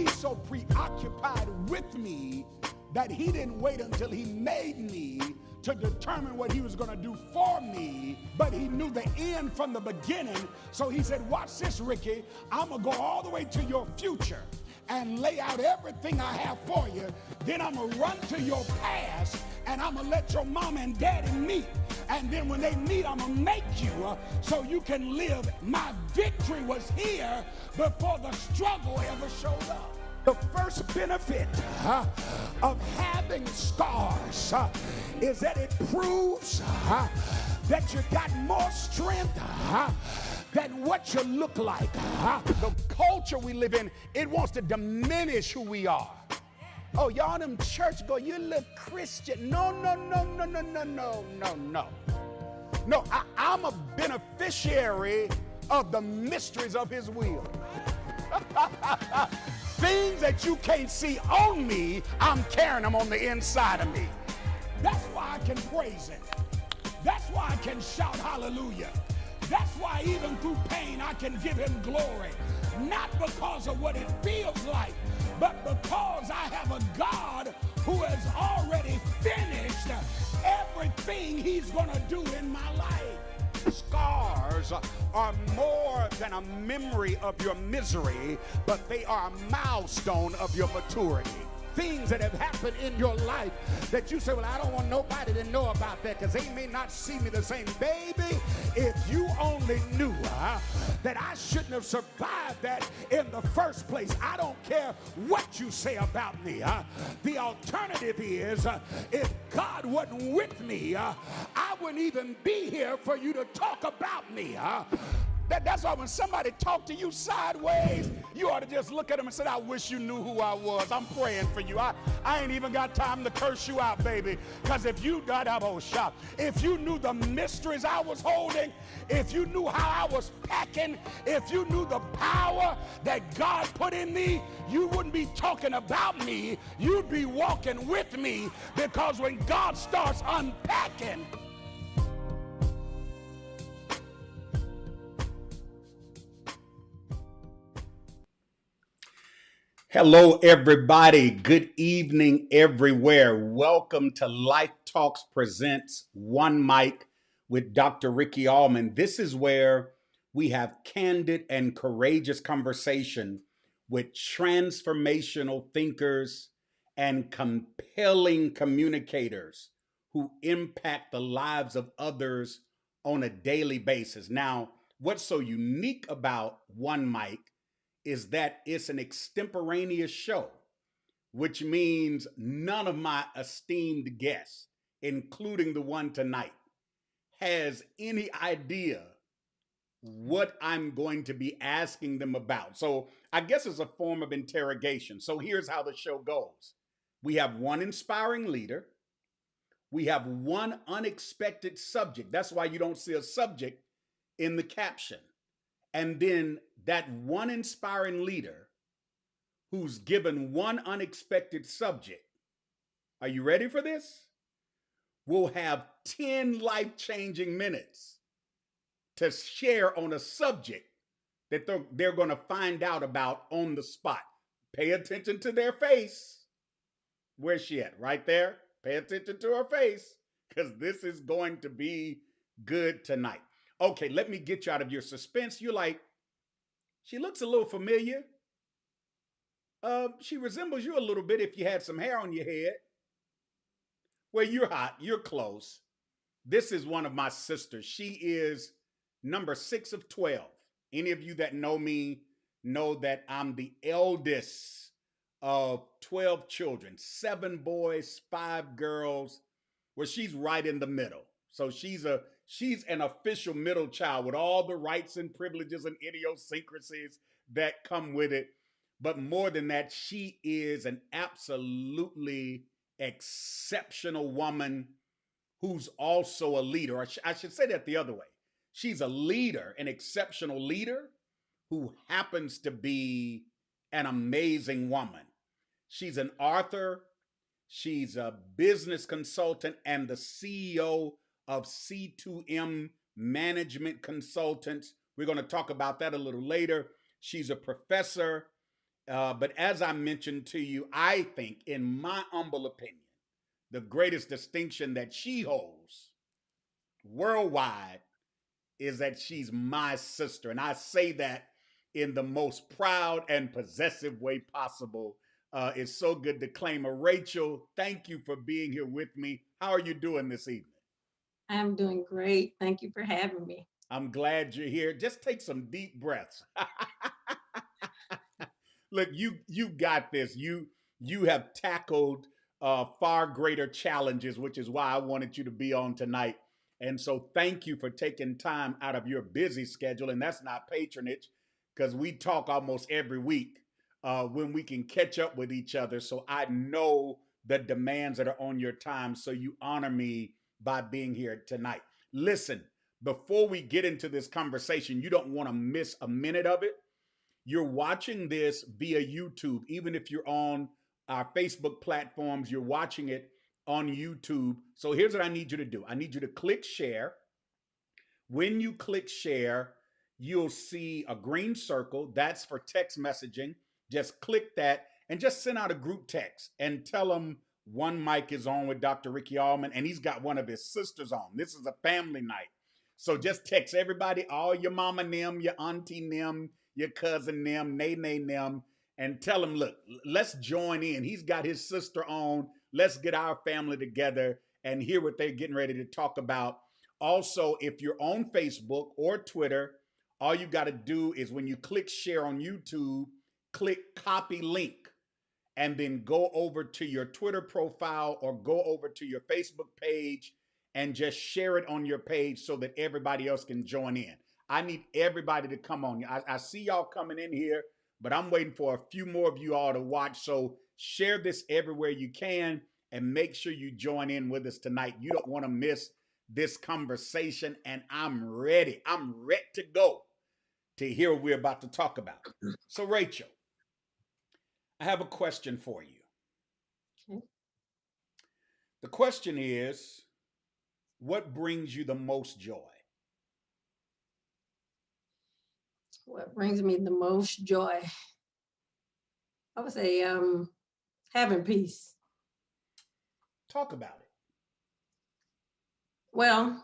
he's so preoccupied with me that he didn't wait until he made me to determine what he was going to do for me, but he knew the end from the beginning. So he said, watch this, Ricky. I'm going to go all the way to your future and lay out everything I have for you. Then I'm going to run to your past, and I'm going to let your mom and daddy meet. And then when they meet, I'm going to make you so you can live. My victory was here before the struggle ever showed up. The first benefit of having scars is that it proves that you got more strength than what you look like. The culture we live in, it wants to diminish who we are. Oh, y'all them church go, you look Christian. No. No, I'm a beneficiary of the mysteries of his will. Things that you can't see on me, I'm carrying them on the inside of me. That's why I can praise him. That's why I can shout hallelujah. That's why even through pain I can give him glory. Not because of what it feels like, but because I have a God who has already finished everything he's going to do in my life. Scars are more than a memory of your misery, but they are a milestone of your maturity. Things that have happened in your life that you say, well, I don't want nobody to know about that because they may not see me the same. Baby, if you only knew that I shouldn't have survived that in the first place. I don't care what you say about me. The alternative is if God wasn't with me, I wouldn't even be here for you to talk about me. That's why when somebody talk to you sideways, you ought to just look at them and say, I wish you knew who I was. I'm praying for you. I ain't even got time to curse you out, baby. Because if you got up on shop, if you knew the mysteries I was holding, if you knew how I was packing, if you knew the power that God put in me, you wouldn't be talking about me. You'd be walking with me, because when God starts unpacking, hello, everybody. Good evening, everywhere. Welcome to Life Talks Presents One Mic with Dr. Ricky Allmon. This is where we have candid and courageous conversation with transformational thinkers and compelling communicators who impact the lives of others on a daily basis. Now, what's so unique about One Mic is that it's an extemporaneous show, which means none of my esteemed guests, including the one tonight, has any idea what I'm going to be asking them about. So I guess it's a form of interrogation. So here's how the show goes. We have one inspiring leader. We have one unexpected subject. That's why you don't see a subject in the caption. And then that one inspiring leader who's given one unexpected subject, are you ready for this? Will have 10 life-changing minutes to share on a subject that they're going to find out about on the spot. Pay attention to their face. Where's she at? Right there. Pay attention to her face, because this is going to be good tonight. Okay, let me get you out of your suspense. You're like, she looks a little familiar. She resembles you a little bit if you had some hair on your head. Well, you're hot. You're close. This is one of my sisters. She is number 6 of 12. Any of you that know me know that I'm the eldest of 12 children, 7 boys, 5 girls. Well, she's right in the middle. So she's an official middle child with all the rights and privileges and idiosyncrasies that come with it. But more than that, she is an absolutely exceptional woman who's also a leader. Or I should say that the other way. She's a leader, an exceptional leader who happens to be an amazing woman. She's an author. She's a business consultant and the CEO of C2M Management Consultants. We're going to talk about that a little later. She's a professor But as I mentioned to you, I think, in my humble opinion, the greatest distinction that she holds worldwide is that she's my sister. And I say that in the most proud and possessive way possible. It's so good to claim her. Rachel, thank you for being here with me. How are you doing this evening? I'm doing great. Thank you for having me. I'm glad you're here. Just take some deep breaths. Look, you got this. You have tackled far greater challenges, which is why I wanted you to be on tonight. And so, thank you for taking time out of your busy schedule. And that's not patronage, because we talk almost every week when we can catch up with each other. So I know the demands that are on your time. So you honor me by being here tonight. Listen, before we get into this conversation, you don't want to miss a minute of it. You're watching this via YouTube, even if you're on our Facebook platforms, you're watching it on YouTube. So here's what I need you to do. I need you to click share. When you click share, you'll see a green circle. That's for text messaging. Just click that and just send out a group text and tell them one mic is on with Dr. Ricky Allman and he's got one of his sisters on. This is a family night. So just text everybody, all your mama them, your auntie them, your cousin them, nay them, and tell them, look, let's join in. He's got his sister on. Let's get our family together and hear what they're getting ready to talk about. Also, if you're on Facebook or Twitter, all you got to do is when you click share on YouTube, click copy link and then go over to your Twitter profile or go over to your Facebook page and just share it on your page so that everybody else can join in. I need everybody to come on. I see y'all coming in here, but I'm waiting for a few more of you all to watch. So share this everywhere you can and make sure you join in with us tonight. You don't want to miss this conversation, and I'm ready. I'm ready to go to hear what we're about to talk about. So, Rachel, I have a question for you. Okay. The question is, what brings you the most joy? What brings me the most joy? I would say having peace. Talk about it. Well,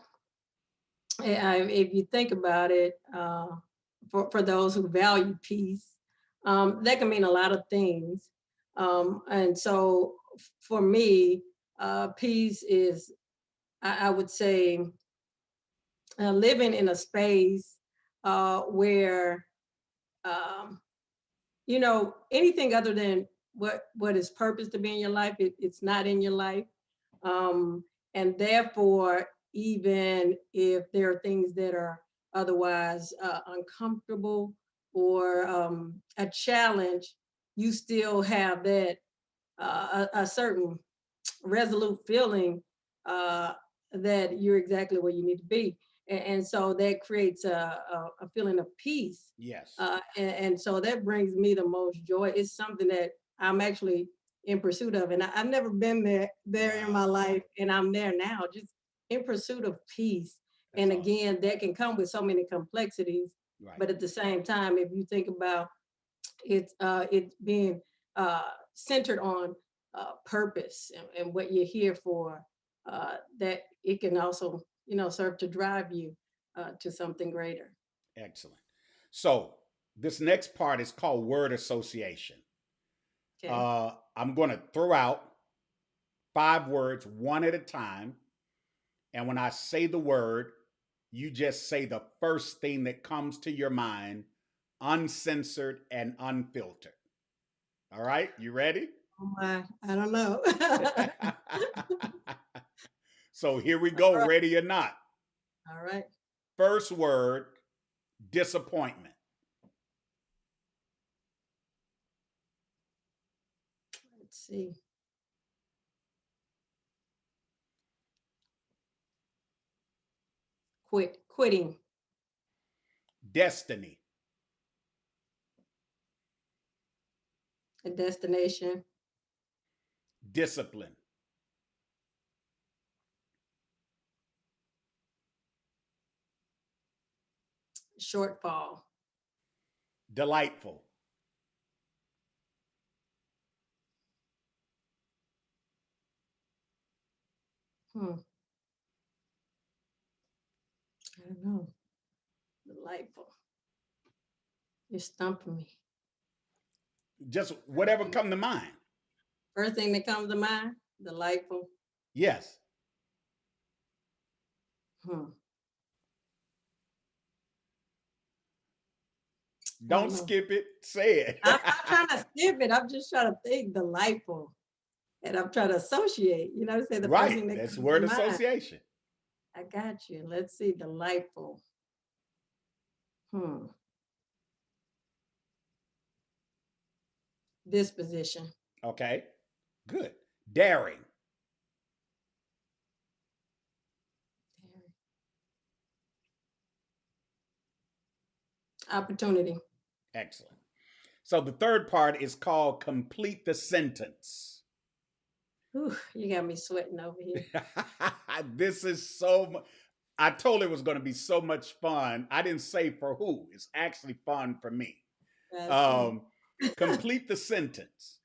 if you think about it, for those who value peace, that can mean a lot of things. And so for me, peace is, I would say, living in a space where um, anything other than what is purpose to be in your life, it's not in your life. um, and therefore, even if there are things that are otherwise uncomfortable or a challenge, you still have that a certain resolute feeling uh, that you're exactly where you need to be. And so that creates a feeling of peace. Yes. And so that brings me the most joy. It's something that I'm actually in pursuit of. And I've never been there in my Wow. life. And I'm there now, just in pursuit of peace. That's And awesome. again, that can come with so many complexities. Right. But at the same time, if you think about it's being uh, centered on purpose and what you're here for, that it can also serve to drive you to something greater. Excellent. So, this next part is called word association. Okay. I'm going to throw out 5 words one at a time. And when I say the word, you just say the first thing that comes to your mind, uncensored and unfiltered. All right, you ready? Oh my, I don't know. So here we All go, right. ready or not. All right. First word, disappointment. Let's see. Quitting. Destiny. A destination. Discipline. Shortfall. Delightful. Hmm. I don't know. Delightful. You're stumping me. Just whatever come to mind. First thing that comes to mind, delightful. Yes. Hmm. I don't Don't know. skip it. Say it. I'm not trying to skip it. I'm just trying to think delightful. And I'm trying to associate, say the first Right. thing that That's comes to word mind. association. I got you. Let's see, delightful. Hmm. Disposition. Okay. Good. Daring. Opportunity. Excellent. So the third part is called complete the sentence. Whew, you got me sweating over here. This is I told it was going to be so much fun. I didn't say for who. It's actually fun for me. I see. Um, complete the sentence.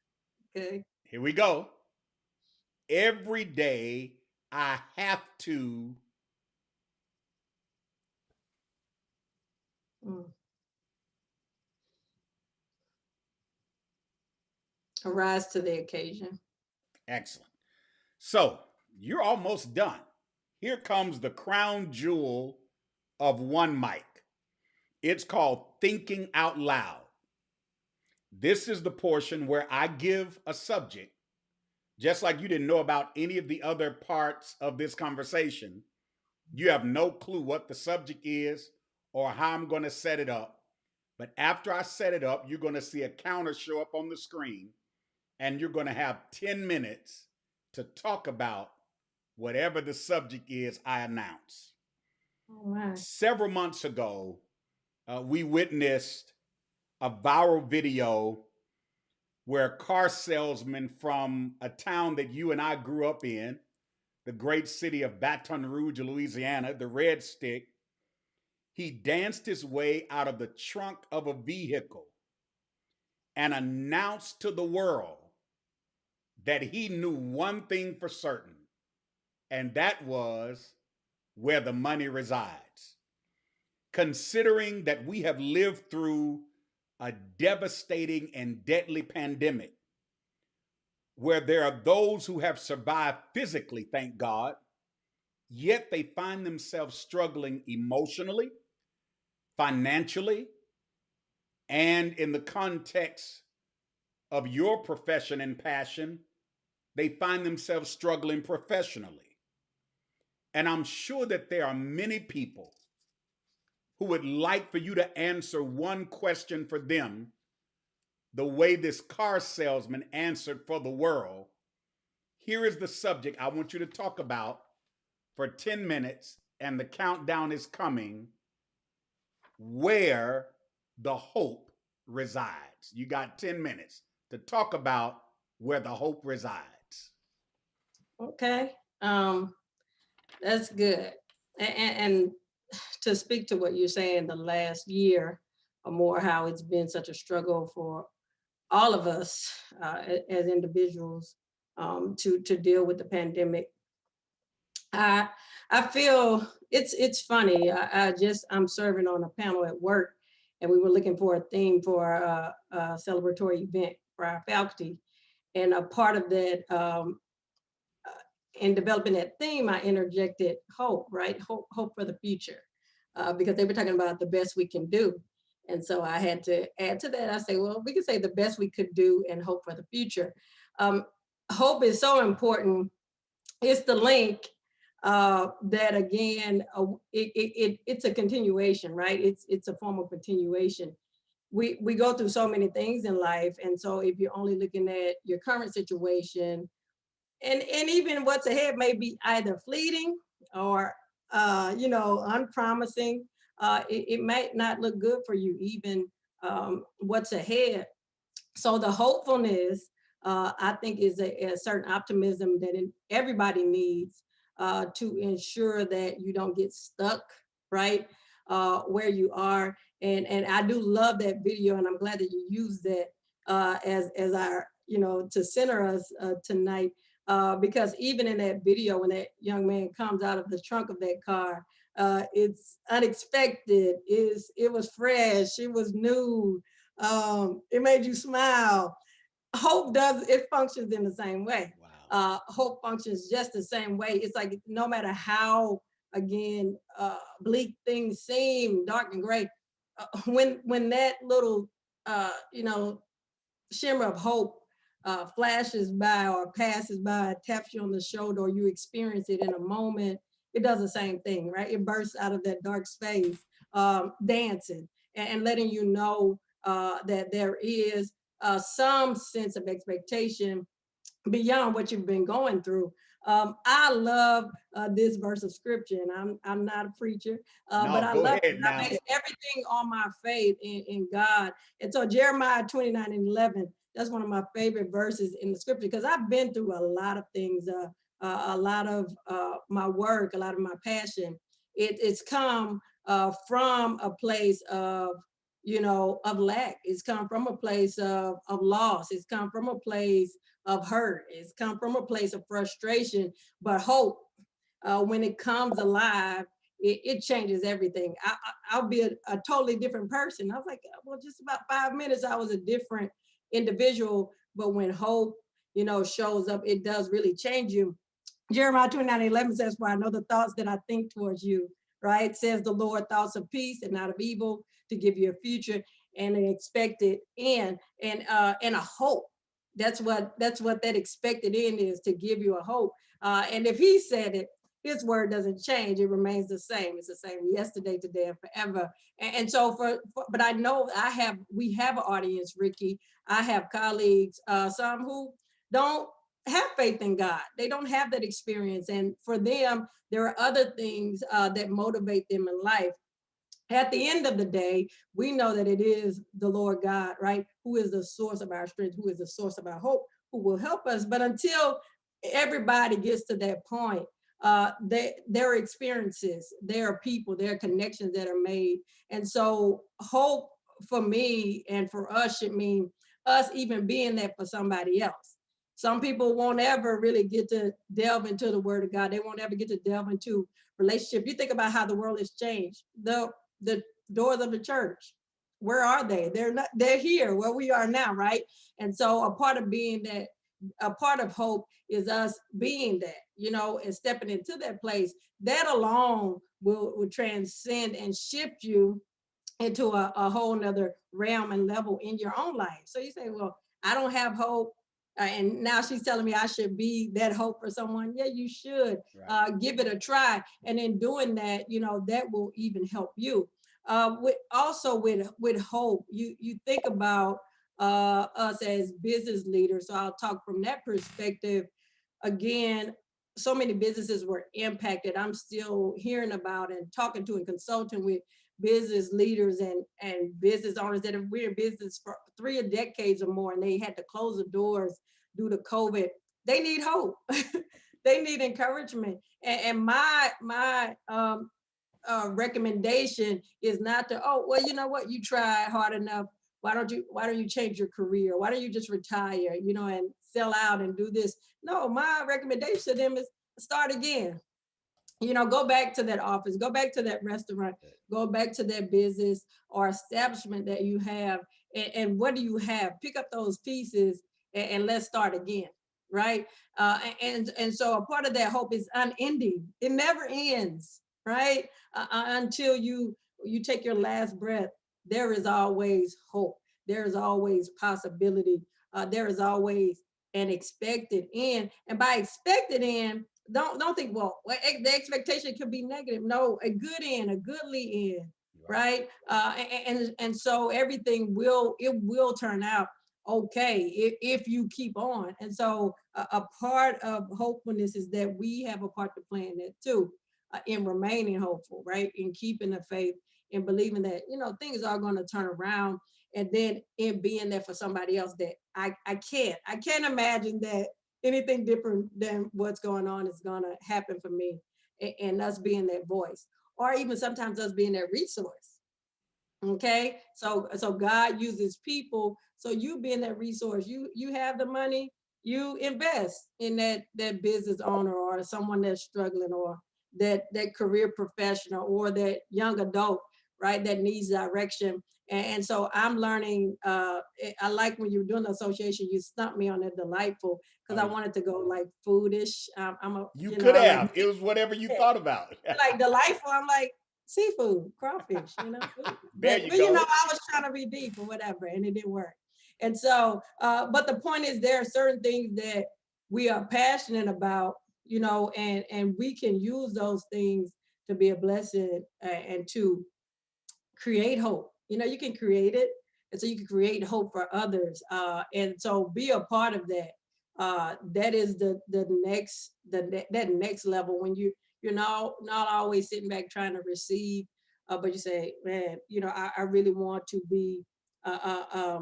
Okay. Here we go. Every day I have to. Mm. Arise to the occasion. Excellent. So you're almost done. Here comes the crown jewel of one mic. It's called thinking out loud. This is the portion where I give a subject, just like you didn't know about any of the other parts of this conversation. You have no clue what the subject is or how I'm going to set it up. But after I set it up, you're going to see a counter show up on the screen, and you're going to have 10 minutes to talk about whatever the subject is I announce. Oh my. Several months ago, we witnessed a viral video where a car salesman from a town that you and I grew up in, the great city of Baton Rouge, Louisiana, the Red Stick, he danced his way out of the trunk of a vehicle and announced to the world that he knew one thing for certain, and that was where the money resides. Considering that we have lived through a devastating and deadly pandemic, where there are those who have survived physically, thank God, yet they find themselves struggling emotionally, financially, and in the context of your profession and passion, they find themselves struggling professionally. And I'm sure that there are many people who would like for you to answer one question for them the way this car salesman answered for the world. Here is the subject I want you to talk about for 10 minutes, and the countdown is coming. Where the hope resides. You got 10 minutes to talk about where the hope resides. Okay. Um, that's good. And to speak to what you're saying, the last year or more, how it's been such a struggle for all of us as individuals to deal with the pandemic. I I feel it's funny. I'm serving on a panel at work, and we were looking for a theme for a celebratory event for our faculty, and a part of that in developing that theme, I interjected hope, right? Hope for the future, because they were talking about the best we can do. And so I had to add to that. I say, well, we could say the best we could do and hope for the future. Um, Hope is so important. It's the link that again, it's a continuation, right? It's a form of continuation. We go through so many things in life, and so if you're only looking at your current situation, and even what's ahead may be either fleeting or unpromising. It might not look good for you, even what's ahead. So the hopefulness, I think, is a certain optimism that everybody needs to ensure that you don't get stuck, right, where you are. And I do love that video, and I'm glad that you used that as our, to center us tonight. because even in that video, when that young man comes out of the trunk of that car, it's unexpected. It was fresh. It was new. It made you smile. Hope does it functions in the same way. Wow. Hope functions just the same way. It's like no matter how again bleak things seem, dark and gray, when that little you know shimmer of hope flashes by or passes by, taps you on the shoulder, or you experience it in a moment, it does the same thing, right? It bursts out of that dark space, dancing and letting you know that there is some sense of expectation beyond what you've been going through. I love this verse of scripture, and I'm not a preacher, but No, I go love it. ahead I now. base everything on my faith in God. And so Jeremiah 29:11, that's one of my favorite verses in the scripture because I've been through a lot of things, a lot of my work, a lot of my passion. It's come from a place of of lack. It's come from a place of loss. It's come from a place of hurt. It's come from a place of frustration, but hope, when it comes alive, it changes everything. I'll be a totally different person. I was like, well, just about 5 minutes, I was a different individual. But when hope, shows up, it does really change you. Jeremiah 29:11 says, for I know the thoughts that I think towards you, right? Says the Lord, thoughts of peace and not of evil, to give you a future and an expected end and a hope. That's what that expected end is, to give you a hope. And if he said it, his word doesn't change. It remains the same. It's the same yesterday, today, and forever. And so but I know we have an audience, Ricky. I have colleagues, some who don't have faith in God. They don't have that experience. And for them, there are other things that motivate them in life. At the end of the day, we know that it is the Lord God, right? Who is the source of our strength, who is the source of our hope, who will help us. But until everybody gets to that point, there are experiences, there are people, there are connections that are made. And so hope for me and for us should mean us even being that for somebody else. Some people won't ever really get to delve into the word of God. They won't ever get to delve into relationship. You think about how the world has changed. The doors of the church, where are they? They're here where we are now, right? And so a part of being that, a part of hope is us being that, and stepping into that place. That alone will transcend and shift you into a whole nother realm and level in your own life. So you say, well, I don't have hope. And now she's telling me I should be that hope for someone. Yeah, you should. Right. Give it a try. And in doing that, that will even help you. With hope, you think about us as business leaders. So I'll talk from that perspective. Again, so many businesses were impacted. I'm still hearing about and talking to and consulting with business leaders and business owners that have been in business for 3 decades or more, and they had to close the doors due to COVID. They need hope. They need encouragement. And my recommendation is not to, oh, well, you know what, you tried hard enough. Why don't you change your career? Why don't you just retire, and sell out and do this? No, my recommendation to them is start again. Go back to that office, go back to that restaurant, go back to that business or establishment that you have. And what do you have? Pick up those pieces and let's start again, right? And so a part of that hope is unending. It never ends, right? Until you take your last breath, there is always hope. There is always possibility. There is always an expected end. And by expected end, don't think, well, the expectation could be negative. No, a good end, a goodly end, right? And so everything will turn out okay if you keep on. And so a part of hopefulness is that we have a part to play in that too, in remaining hopeful, right? In keeping the faith and believing that things are going to turn around, and then in being there for somebody else that I can't imagine that anything different than what's going on is going to happen for me, and us being that voice, or even sometimes us being that resource. Okay, so God uses people. So you being that resource, you have the money, you invest in that business owner or someone that's struggling, or that career professional, or that young adult, right, that needs direction. And so I'm learning. I like when you're doing the association, you stumped me on the delightful, because Oh, I wanted to go like foodish. I'm a, you you know, could I like have. It was whatever you thought about. like delightful. I'm like seafood, crawfish, There But you I go. was trying to be deep or whatever, and it didn't work. And so, but the point is, there are certain things that we are passionate about, and we can use those things to be a blessing, and to create hope. You can create it, and so you can create hope for others. And so be a part of that. That is that next level, when you're not always sitting back trying to receive, but you say, man, I really want to be a,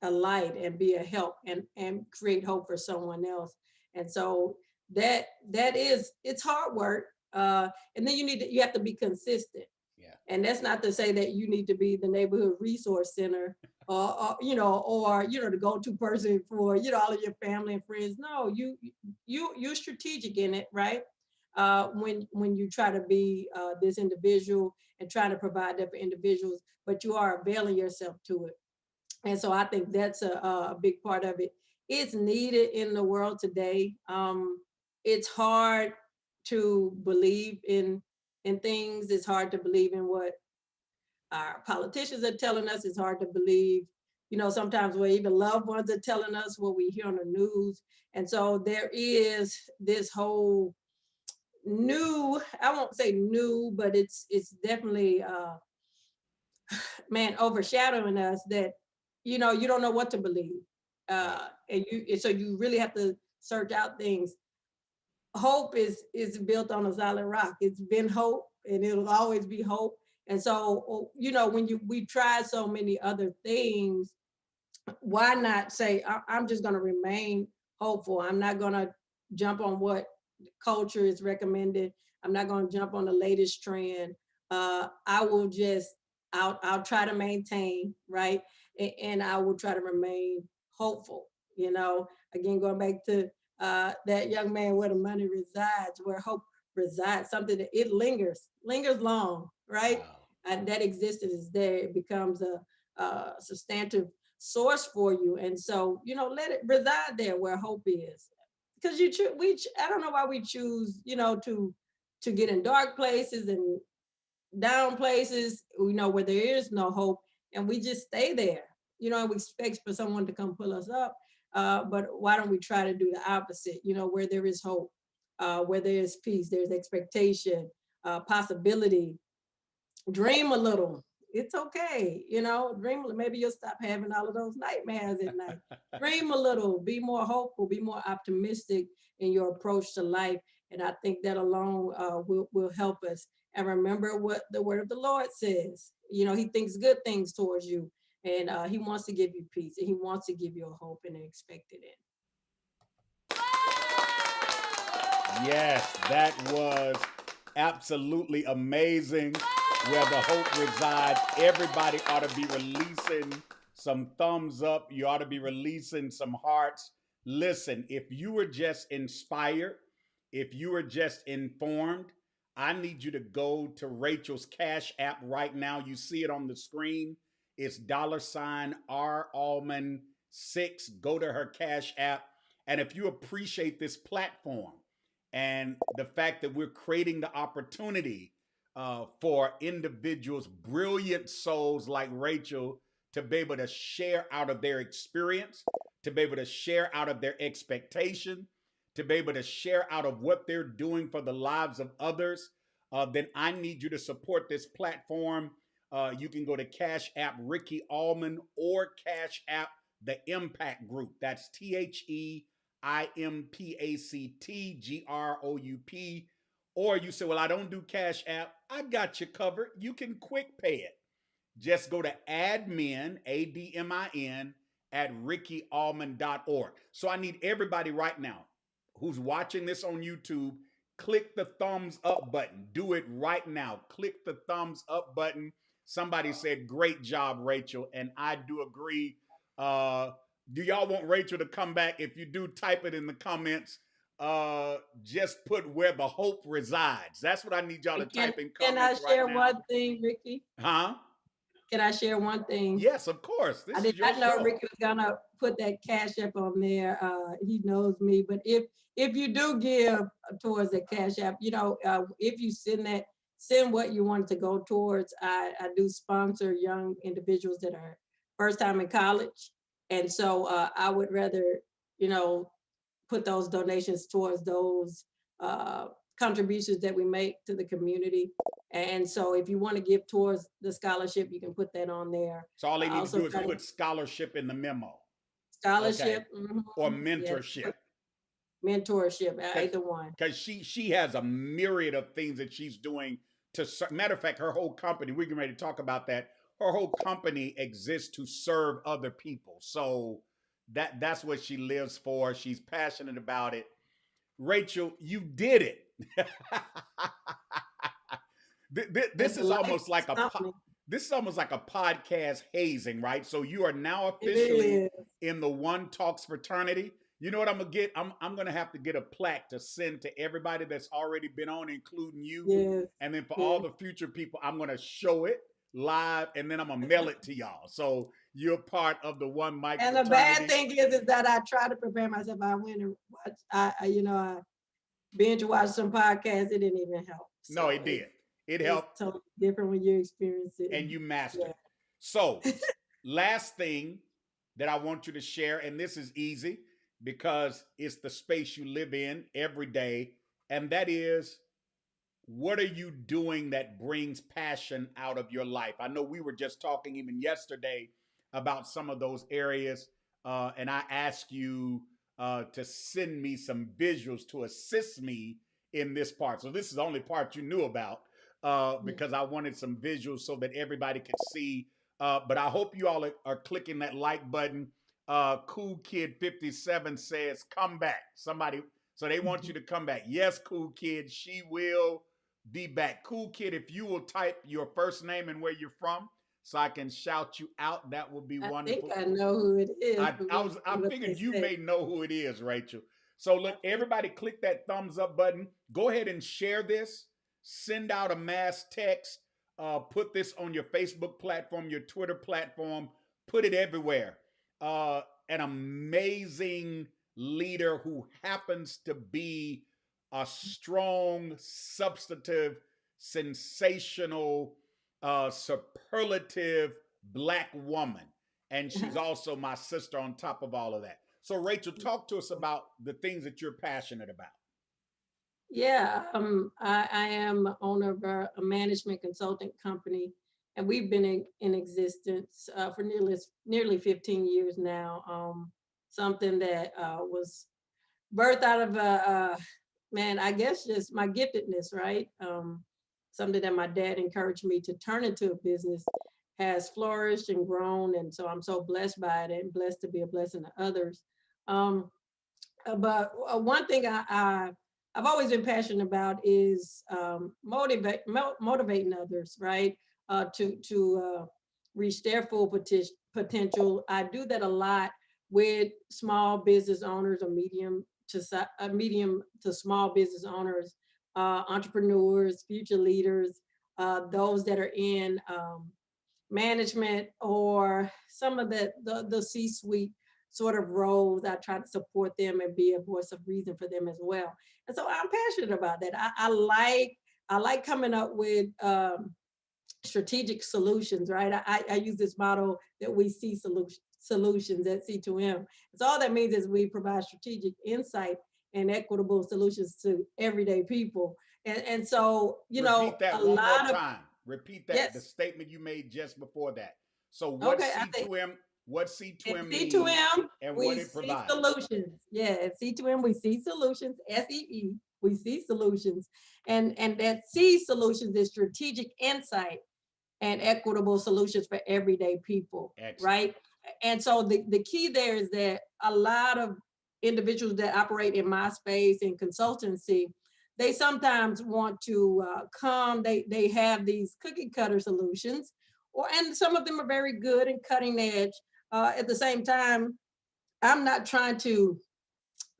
a light and be a help, and create hope for someone else. And so it's hard work. And then you have to be consistent. Yeah. And that's not to say that you need to be the neighborhood resource center, or the go-to person for all of your family and friends. No, you're strategic in it, right? When you try to be this individual and try to provide that for individuals, but you are availing yourself to it. And so I think that's a big part of it. It's needed in the world today. It's hard to believe in things. It's hard to believe in what our politicians are telling us. It's hard to believe, sometimes where even loved ones are telling us what we hear on the news. And so there is this whole new, I won't say new, but it's definitely man, overshadowing us, that you don't know what to believe. Right. And so you really have to search out things. Hope is built on a solid rock. It's been hope, and it'll always be hope. And so, when we try so many other things, why not say, I'm just going to remain hopeful. I'm not going to jump on what culture is recommended. I'm not going to jump on the latest trend. I will just, I'll try to maintain, right? And I will try to remain hopeful. Again, going back to that young man, where the money resides, where hope resides, something that it lingers long, right? Wow. And that existence is there. It becomes a substantive source for you. And so, let it reside there where hope is. Because I don't know why we choose, to get in dark places and down places, where there is no hope, and we just stay there, and we expect for someone to come pull us up. But why don't we try to do the opposite, where there is hope, where there is peace, there's expectation, possibility. Dream a little. It's okay, dream. Maybe you'll stop having all of those nightmares at night. Dream a little, be more hopeful, be more optimistic in your approach to life. And I think that alone will help us. And remember what the word of the Lord says. He thinks good things towards you, and he wants to give you peace, and he wants to give you a hope and an expected end. Yes, that was absolutely amazing. Where the hope resides, everybody ought to be releasing some thumbs up. You ought to be releasing some hearts. Listen, if you were just inspired, if you were just informed, I need you to go to Rachel's Cash App right now. You see it on the screen. It's $R Allmon 6. Go to her Cash App. And if you appreciate this platform, and the fact that we're creating the opportunity for individuals, brilliant souls like Rachel, to be able to share out of their experience, to be able to share out of their expectation, to be able to share out of what they're doing for the lives of others, then I need you to support this platform. You can go to Cash App Ricky Allmon, or Cash App The Impact Group. That's TheImpactGroup. Or you say, well, I don't do Cash App. I got you covered. You can quick pay it. Just go to admin, ADMIN, at rickyallman.org. So I need everybody right now who's watching this on YouTube, click the thumbs up button. Do it right now. Click the thumbs up button. Somebody said, great job, Rachel. And I do agree. Do y'all want Rachel to come back? If you do, type it in the comments. Just put where the hope resides. That's what I need y'all to type in Can I comments right share now. one thing, Ricky? Huh? Can I share one thing? Yes, of course. I This did is your not know show. Ricky was gonna put that cash app on there. He knows me, but if you do give towards the cash app, if you send what you want to go towards. I do sponsor young individuals that are first time in college, and so I would rather you know put those donations towards those uh, contributions that we make to the community. And so if you want to give towards the scholarship, you can put that on there. So all they I need to also do is try to put scholarship in the memo. Okay. scholarship, Or yes, mentorship. mentorship, Because either one. she has a myriad of things that she's doing to matter of fact, her whole company, we're getting ready to talk about that. Her whole company exists to serve other people. So that's what she lives for. She's passionate about it. Rachel, you did it. And This the is life almost like something. this is almost like a podcast hazing, right? So you are now It officially is. in the One Talks fraternity. You know what I'm gonna get? I'm gonna have to get a plaque to send to everybody that's already been on, including you. Yes. And then for all Yes. the future people, I'm gonna show it live and then I'm gonna mail it to y'all. So you're part of the One Mic And the bad fraternity. thing is that I try to prepare myself. I went and watch. I binge watched some podcasts. It didn't even help. No, So it did. It it's helped totally different when you experience it. and you mastered. Yeah. So, last thing that I want you to share, and this is easy because it's the space you live in every day, and that is, what are you doing that brings passion out of your life? I know we were just talking even yesterday about some of those areas, and I asked you to send me some visuals to assist me in this part. So this is the only part you knew about Yeah. because I wanted some visuals so that everybody could see. But I hope you all are clicking that like button. Cool Kid 57 says, "Come back." Somebody, so they want you to come back. Yes, Cool Kid, she will be back. Cool Kid, if you will type your first name and where you're from so I can shout you out, that would be I think wonderful. I know who it is, I but I we'll was see I what they figured you say. may know who it is, Rachel. So I look, think everybody click that thumbs up button. Go ahead and share this. Send out a mass text. Put this on your Facebook platform, your Twitter platform. Put it everywhere. An amazing leader who happens to be a strong, substantive, sensational, superlative black woman, and she's also my sister on top of all of that. So, Rachel, talk to us about the things that you're passionate about. Yeah, I am owner of a management consulting company, and we've been in existence for nearly 15 years now. Something that was birthed out of man, I guess just my giftedness, right? Something that my dad encouraged me to turn into a business has flourished and grown, and so I'm so blessed by it and blessed to be a blessing to others. Um, but one thing I've always been passionate about is motivating others, right? To reach their full potential. I do that a lot with small business owners or medium to small business owners, entrepreneurs, future leaders, those that are in management or some of the C-suite sort of roles. I try to support them and be a voice of reason for them as well. And so I'm passionate about that. I like coming up with strategic solutions, right? I use this model that we see solutions at C2M. So all that means is we provide strategic insight and equitable solutions to everyday people. And so, Repeat a that one more lot of, time. Repeat that the yes, statement you made just before that. So, what okay, I think C2M, what at C2M means, C2M, and what we it see provides. solutions. Yeah, at C2M, we see solutions, SEE, we see solutions. And that C solutions is strategic insight and equitable solutions for everyday people, Excellent. right? And so the key there is that a lot of individuals that operate in my space in consultancy, they sometimes want to they have these cookie cutter solutions, and some of them are very good and cutting edge. At the same time, I'm not trying to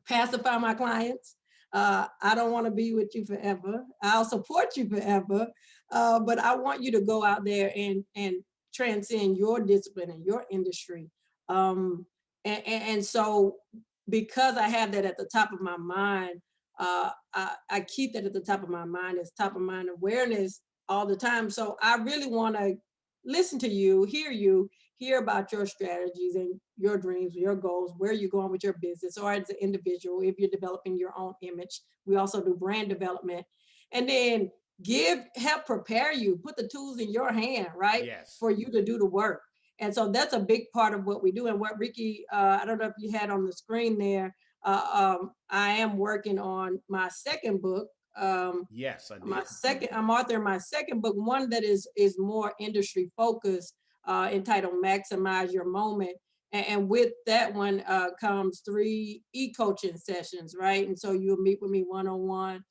pacify my clients. I don't want to be with you forever. I'll support you forever, but I want you to go out there and transcend your discipline and your industry. Um, and so, because I have that at the top of my mind, I keep that at the top of my mind as top of mind awareness all the time. So I really want to listen to you, hear about your strategies and your dreams, your goals, where you're going with your business, or as an individual, if you're developing your own image. We also do brand development. And then help prepare you, put the tools in your hand, right? Yes. For you to do the work. And so that's a big part of what we do. And what Ricky, I don't know if you had on the screen there, I am working on my second book. Yes, I did. I'm authoring my second book, one that is more industry focused, entitled Maximize Your Moment. And with that one comes 3 e-coaching sessions, right? And so you'll meet with me one-on-one,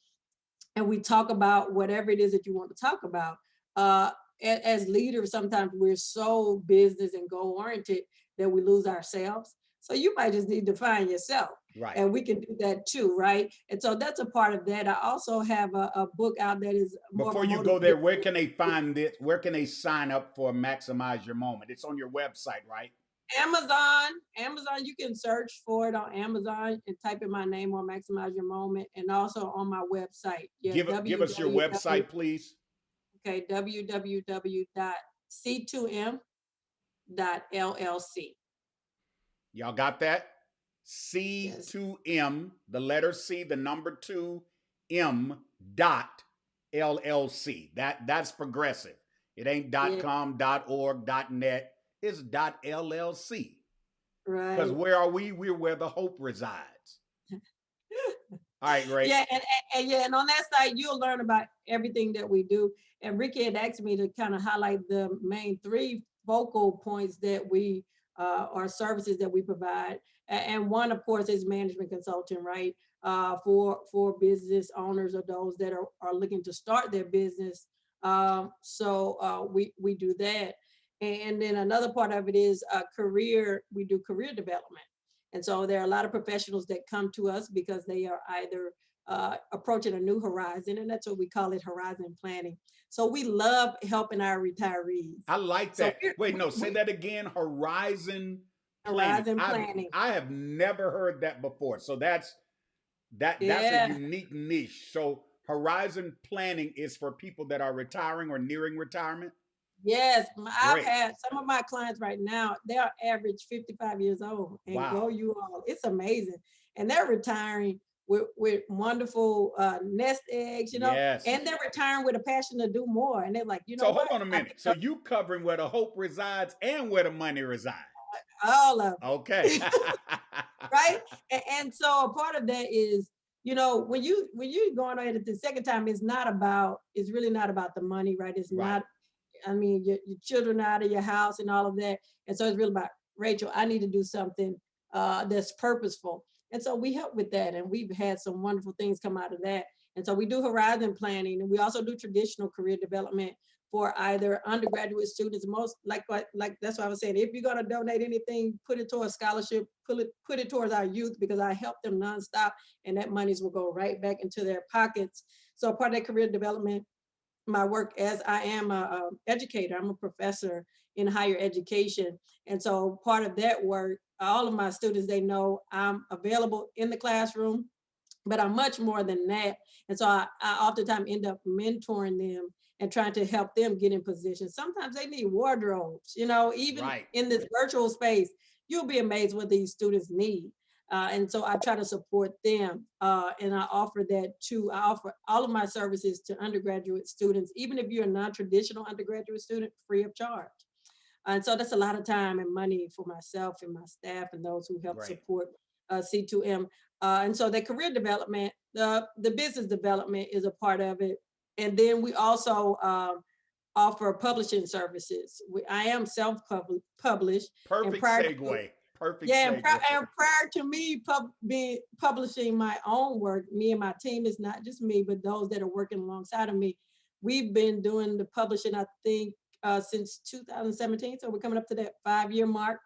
and we talk about whatever it is that you want to talk about. Uh, as leaders, sometimes we're so business and goal oriented that we lose ourselves. So you might just need to find yourself. Right. And we can do that too, right? And so that's a part of that. I also have a book out that is more of a Before you go there, motivation. where can they find this? Where can they sign up for Maximize Your Moment? It's on your website, right? Amazon, you can search for it on Amazon and type in my name or Maximize Your Moment, and also on my website. Yeah, Give us your website, please. okay, www.c2m.llc. Y'all got that? Yes, C2M, the letter C, the number 2, M dot LLC. That's progressive. It ain't yeah, .com, .org, .net. It's .LLC. Because right. where are we? We're where the hope resides. All right, Ray. Yeah, and yeah, and on that site you'll learn about everything that we do. And Ricky had asked me to kind of highlight the main 3 focal points that we or services that we provide. And one, of course, is management consulting, right? For business owners or those that are looking to start their business. We do that. And then another part of it is we do career development. And so there are a lot of professionals that come to us because they are either approaching a new horizon, and that's what we call it, horizon planning. So we love helping our retirees. I like So that. Wait, no, say that again. Horizon planning. horizon I planning. I have never heard that before. So that's a Yeah. unique niche. So horizon planning is for people that are retiring or nearing retirement. Yes, I've Great. had some of my clients right now, they are average 55 years old, and go Wow. you all, it's amazing. And they're retiring with wonderful nest eggs, and Yes. they're retiring with a passion to do more. And they're like, you know So hold what? on a I minute. think So you covering where the hope resides and where the money resides. all of Okay. it. Right? And so a part of that is, when you're going on it the second time, it's really not about the money, right? It's Right. not, I mean, your children out of your house and all of that. And so it's really about, Rachel, I need to do something that's purposeful. And so we help with that. And we've had some wonderful things come out of that. And so we do horizon planning, and we also do traditional career development for either undergraduate students. Most like that's why I was saying, if you're going to donate anything, put it towards scholarship, put it towards our youth, because I help them nonstop, and that monies will go right back into their pockets. So part of that career development, my work, as I am a educator, I'm a professor in higher education. And so part of that work, all of my students, they know I'm available in the classroom, but I'm much more than that. And so I oftentimes end up mentoring them and trying to help them get in position. Sometimes they need wardrobes, even Right. in this virtual space, you'll be amazed what these students need. And so I try to support them. And I offer all of my services to undergraduate students, even if you're a non-traditional undergraduate student, free of charge. And so that's a lot of time and money for myself and my staff and those who help Great. support C2M. And so the career development, the business development is a part of it. And then we also offer publishing services. I am self-published, and Perfect prior to segue. Perfect yeah, segue. and prior to me publishing my own work, me and my team, is not just me, but those that are working alongside of me. We've been doing the publishing, I think, since 2017. So we're coming up to that 5-year mark.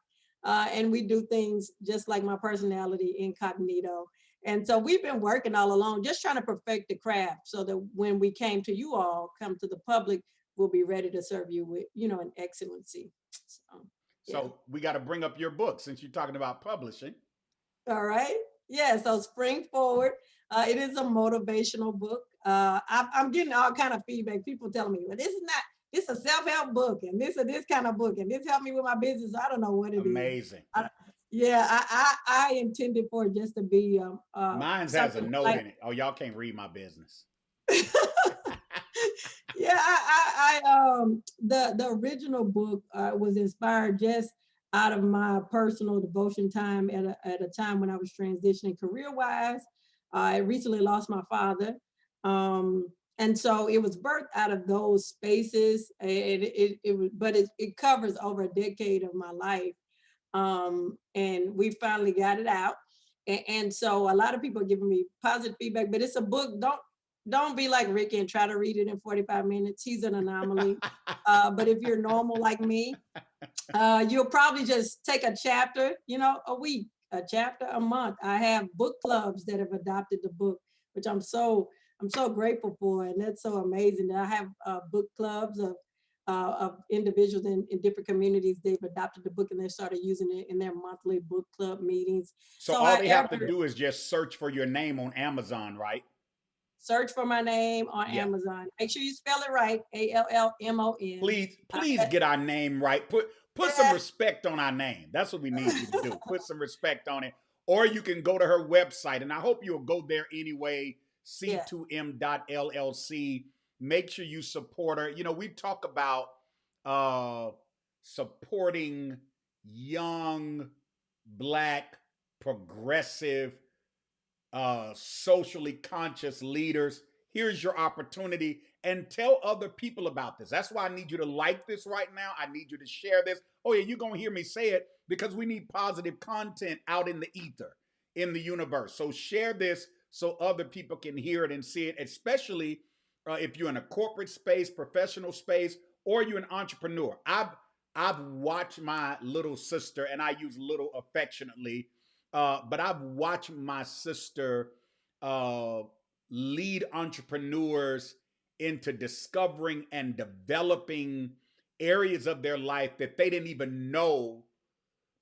And we do things just like my personality, incognito. And so we've been working all along, just trying to perfect the craft so that when we came to you all, come to the public, we'll be ready to serve you with, an excellency. So, yeah. So we got to bring up your book since you're talking about publishing. All right. Yeah. So Spring Forward. It is a motivational book. I'm getting all kind of feedback. People telling me, well, this is not. This is a self-help book, and this kind of book, and this helped me with my business. I don't know what it is. Amazing. Yeah, I intended for it just to be Mine's has a something note like. in it. Oh, y'all can't read my business. Yeah, the original book was inspired just out of my personal devotion time at a time when I was transitioning career wise. I recently lost my father, and so it was birthed out of those spaces. It covers over a decade of my life, and we finally got it out. And so a lot of people are giving me positive feedback, but it's a book. Don't be like Ricky and try to read it in 45 minutes. He's an anomaly. But if you're normal like me, you'll probably just take a chapter, a week, a chapter a month. I have book clubs that have adopted the book, which I'm so grateful for, and that's so amazing. That I have book clubs of individuals in different communities. They've adopted the book and they started using it in their monthly book club meetings. So So, all they have to however, do is just search for your name on Amazon, right? search for my name on Yeah. Amazon. Make sure you spell it right, Allmon. Please get our name right. Put some Yeah, respect on our name. That's what we need you to do. Put some respect on it. Or you can go to her website, and I hope you'll go there anyway, yeah, c2m.llc. Make sure you support her. We talk about uh, supporting young, black, progressive, socially conscious leaders. Here's your opportunity, and tell other people about this. That's why I need you to like this right now. I need you to share this. Oh, yeah, you're going to hear me say it because we need positive content out in the ether, in the universe. So share this so other people can hear it and see it, especially if you're in a corporate space, professional space, or you're an entrepreneur. I've watched my little sister, and I use little affectionately, but I've watched my sister uh, lead entrepreneurs into discovering and developing areas of their life that they didn't even know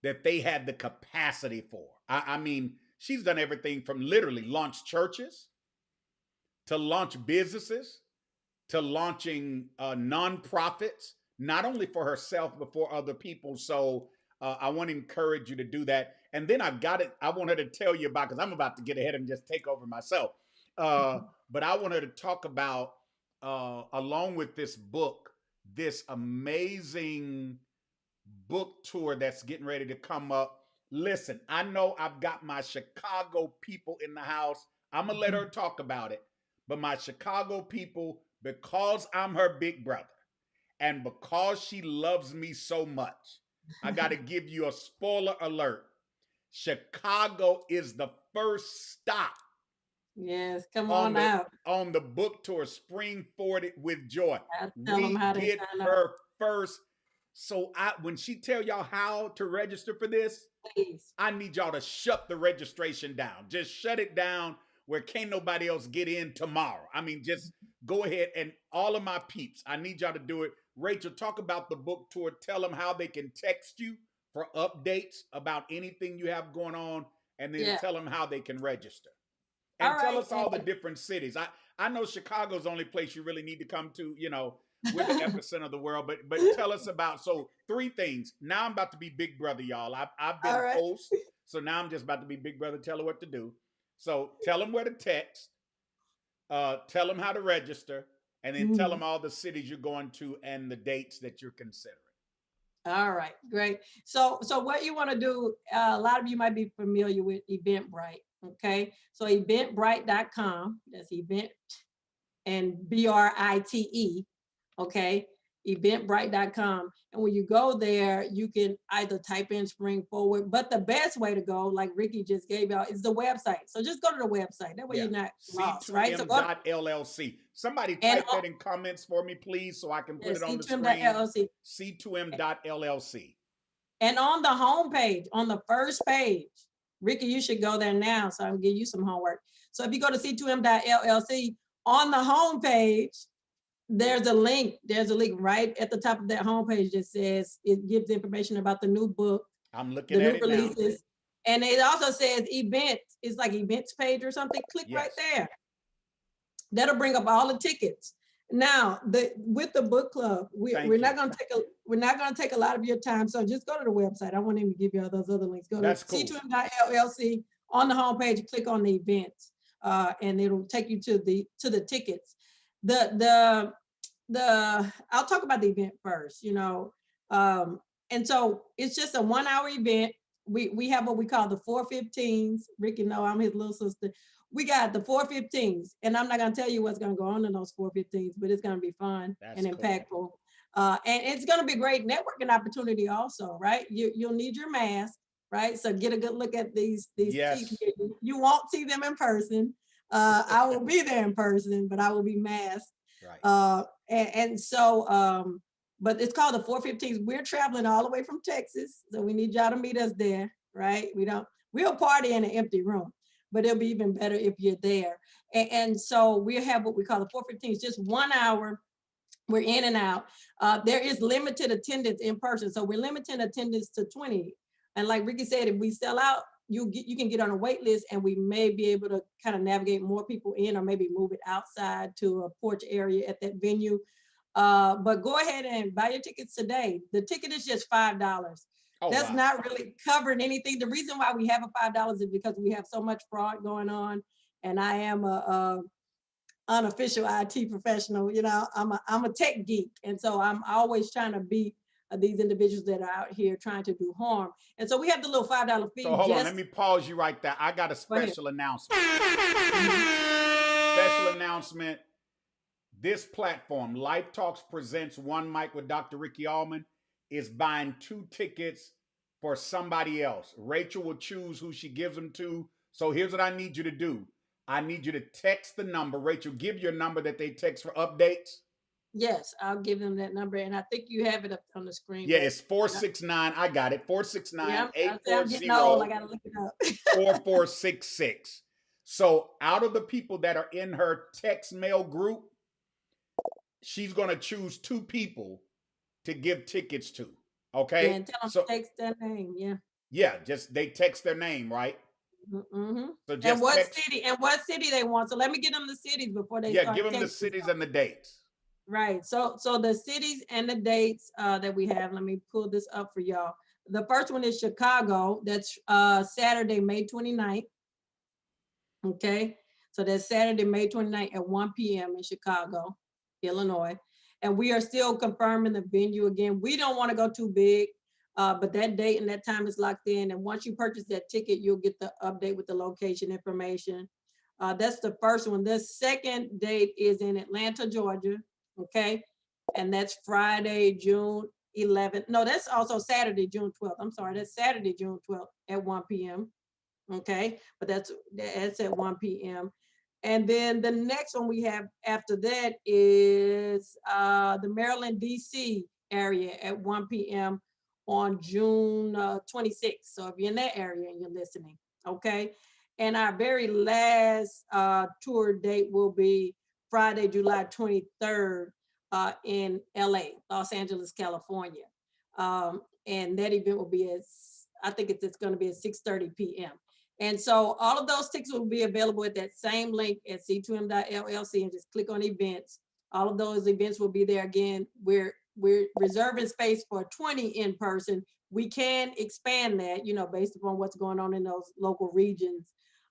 that they had the capacity for. I mean, she's done everything from literally launch churches to launch businesses to launching nonprofits, not only for herself but for other people. So I want to encourage you to do that. And then I want her to tell you about, because I'm about to get ahead and just take over myself. But I want her to talk about, along with this book, this amazing book tour that's getting ready to come up. Listen, I know I've got my Chicago people in the house. I'm going to let her talk about it. But my Chicago people, because I'm her big brother and because she loves me so much, I got to give you a spoiler alert. Chicago is the first stop yes. Come on on the out. on the book tour, Spring Forward with Joy. I'll tell them We how they get sign up, her first. So when she tell y'all how to register for this, please. I need y'all to shut the registration down. Just shut it down where can't nobody else get in tomorrow. I mean, just go ahead, and all of my peeps, I need y'all to do it. Rachel, talk about the book tour. Tell them how they can text you for updates about anything you have going on, and then Yeah. tell them how they can register. All And tell right. us all the different cities. I know Chicago's the only place you really need to come to, we're the And epicenter of the world, but tell us about, so three things. Now I'm about to be big brother, y'all. I've been all right. host, so now I'm just about to be big brother, tell her what to do. So tell them where to text, tell them how to register, and then tell Mhm. them all the cities you're going to and the dates that you're considering. All right, great. So what you want to do, a lot of you might be familiar with Eventbrite. Okay. So eventbrite.com, that's event and Brite. Okay. Eventbrite.com. And when you go there, you can either type in Spring Forward, but the best way to go, like Ricky just gave y'all, is the website. So just go to the website. That way Yeah. you're not lost, right? So go C2M.llc. Somebody and type that in comments for me, please, so I can yeah, put it on the screen. C2M.llc. C2M.llc. And on the home page, on the first page, Ricky, you should go there now, so I'll give you some homework. So if you go to C2M.LLC, on the home page, there's a link. There's a link right at the top of that homepage that says it gives information about the new book, I'm looking the at new it now. releases, and it also says events. It's like events page or something. Click right Yes. there. That'll bring up all the tickets. Now, with the book club, we're not going to take a lot of your time. So just go to the website. I won't even give you all those other links. Go to That's cool. C2M.LLC. On the homepage, click on the events, and it'll take you to the tickets. The I'll talk about the event first. And so it's just a 1 hour event. We have what we call the 415s. Ricky, know I'm his little sister. We got the 415s, and I'm not going to tell you what's going to go on in those 415s, but it's going to be fun and impactful. Cool. And it's going to be a great networking opportunity also, right? You'll need your mask, right? So get a good look at these yes. teeth. You won't see them in person. I will be there in person, but I will be masked. Right. And so, but it's called the 415s. We're traveling all the way from Texas, so we need y'all to meet us there, right? We'll party in an empty room, but it'll be even better if you're there. And so we have what we call the 415s, just 1 hour. We're in and out. There is limited attendance in person, so we're limiting attendance to 20. And like Ricky said, if we sell out, you can get on a wait list, and we may be able to kind of navigate more people in, or maybe move it outside to a porch area at that venue. But go ahead and buy your tickets today. The ticket is just $5. Oh, that's wow. Not really covering anything. The reason why we have a $5 is because we have so much fraud going on, and I am a unofficial IT professional. I'm a tech geek, and so I'm always trying to beat these individuals that are out here trying to do harm. And so we have the little $5 fee. So hold on, let me pause you right there. I got a special announcement. Special announcement. This platform, Life Talks Presents One Mic with Dr. Ricky Allmon, is buying 2 tickets for somebody else. Rachel will choose who she gives them to. So here's what I need you to do. I need you to text the number. Rachel, give your number that they text for updates. Yes, I'll give them that number, and I think you have it up on the screen. Yeah, it's 469. I got it. 469 840 I gotta look it up. 4466. So out of the people that are in her text mail group, she's going to choose 2 people to give tickets to. Okay. Yeah, and tell them to text their name. Yeah. Yeah, just they text their name, right? Mm-hmm. So just what city they want. So let me get them the cities before they start. Yeah, give them the cities and the dates. Right. So the cities and the dates that we have. Let me pull this up for y'all. The first one is Chicago. That's Saturday, May 29th. Okay. So that's Saturday, May 29th at 1 p.m. in Chicago, Illinois. And we are still confirming the venue again. We don't want to go too big, but that date and that time is locked in. And once you purchase that ticket, you'll get the update with the location information. That's the first one. The second date is in Atlanta, Georgia. Okay. And that's Friday, June 11th. No, that's also Saturday, June 12th. I'm sorry. That's Saturday, June 12th at 1 p.m. Okay. But that's at 1 p.m. And then the next one we have after that is the Maryland, D.C. area at 1 p.m. on June 26th. So if you're in that area and you're listening, okay. And our very last tour date will be Friday, July 23rd in LA, Los Angeles, California. And that event will be I think it's going to be at 6:30 p.m. And so all of those tickets will be available at that same link at C2M.LLC, and just click on events. All of those events will be there again. We're reserving space for 20 in person. We can expand that, based upon what's going on in those local regions.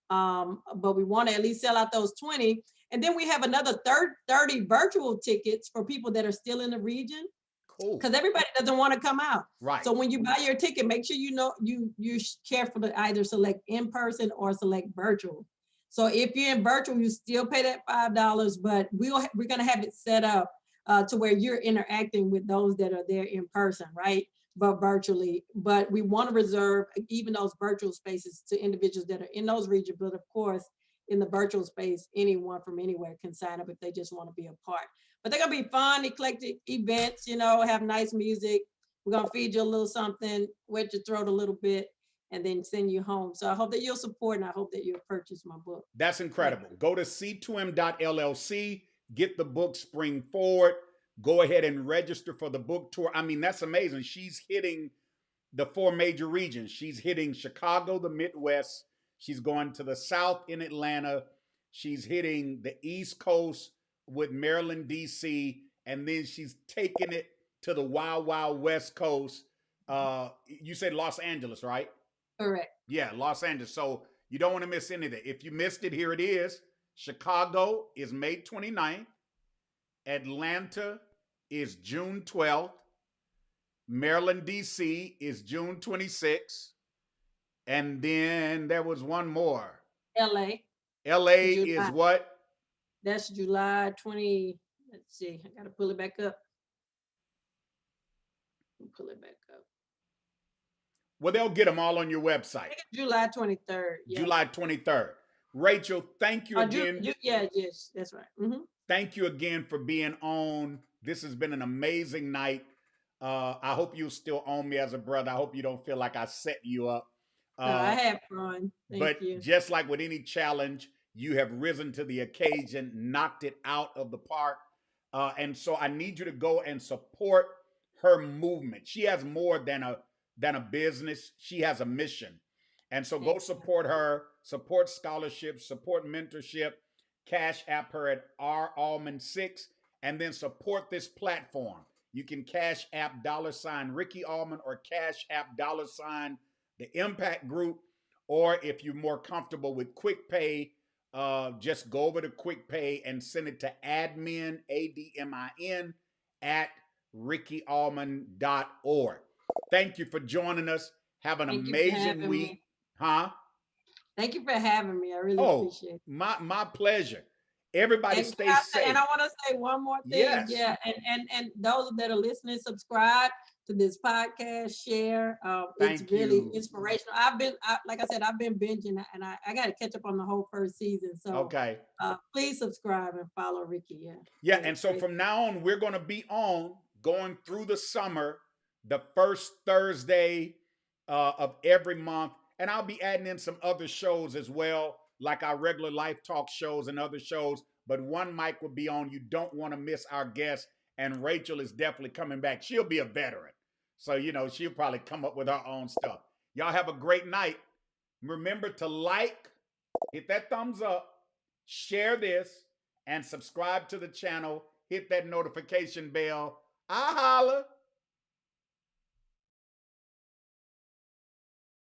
But we want to at least sell out those 20. And then we have another 30 virtual tickets for people that are still in the region. Cool. Because everybody doesn't want to come out. Right. So when you buy your ticket, make sure you're careful to either select in person or select virtual. So if you're in virtual, you still pay that $5, but we're going to have it set up to where you're interacting with those that are there in person, right? But virtually. But we want to reserve even those virtual spaces to individuals that are in those regions. But of course, in the virtual space, anyone from anywhere can sign up if they just want to be a part. But they're going to be fun, eclectic events, have nice music. we're gonna feed you a little something, wet your throat a little bit, and then send you home. So I hope that you'll support, and I hope that you'll purchase my book. That's Thank incredible. you. Go to c2m.llc, get the book Spring Forward. Go ahead and register for the book tour. I mean, that's amazing. She's hitting the four major regions. She's hitting Chicago, the Midwest. She's going to the South in Atlanta. She's hitting the East Coast with Maryland, D.C., and then she's taking it to the Wild Wild West Coast. You said Los Angeles, right? Correct. Yeah, Los Angeles. So you don't want to miss anything. If you missed it, here it is. Chicago is May 29th. Atlanta is June 12th. Maryland, D.C. is June 26th. And then there was one more. LA, LA is July. what? That's July 20. Let's see. I gotta pull it back up. Pull it back up. Well, they'll get them all on your website. July 23rd. Yeah. July 23rd. Rachel, thank you again. Yeah, yes, that's right. Thank you again for being on. This has been an amazing night. I hope you still own me as a brother. I hope you don't feel like I set you up. No, I had fun. Thank But you. just like with any challenge, you have risen to the occasion, knocked it out of the park. And so I need you to go and support her movement. She has more than a business. She has a mission. And so go support her, support scholarships, support mentorship, cash app her at Allmon6, and then support this platform. You can cash app $ Ricky Allmon or cash app $ the Impact Group. Or if you're more comfortable with Quick Pay, just go over to Quick Pay and send it to admin, ADMIN, at rickyallmon.org. Thank you for joining us. Have an amazing week. Me. Huh? Thank you for having me. I really appreciate it. My pleasure. Everybody stay safe. And I want to say one more thing. Yes. Yeah. And those that are listening, subscribe to this podcast, share. It's really inspirational. Like I said, I've been binging, and I got to catch up on the whole first season. So okay. Please subscribe and follow Ricky. Yeah. Yeah. And so from now on, we're going to be on going through the summer, the first Thursday of every month. And I'll be adding in some other shows as well, like our regular Life Talk shows and other shows. But one mic will be on. You don't want to miss our guest. And Rachel is definitely coming back. She'll be a veteran. So, she'll probably come up with her own stuff. Y'all have a great night. Remember to like, hit that thumbs up, share this, and subscribe to the channel. Hit that notification bell. I holla.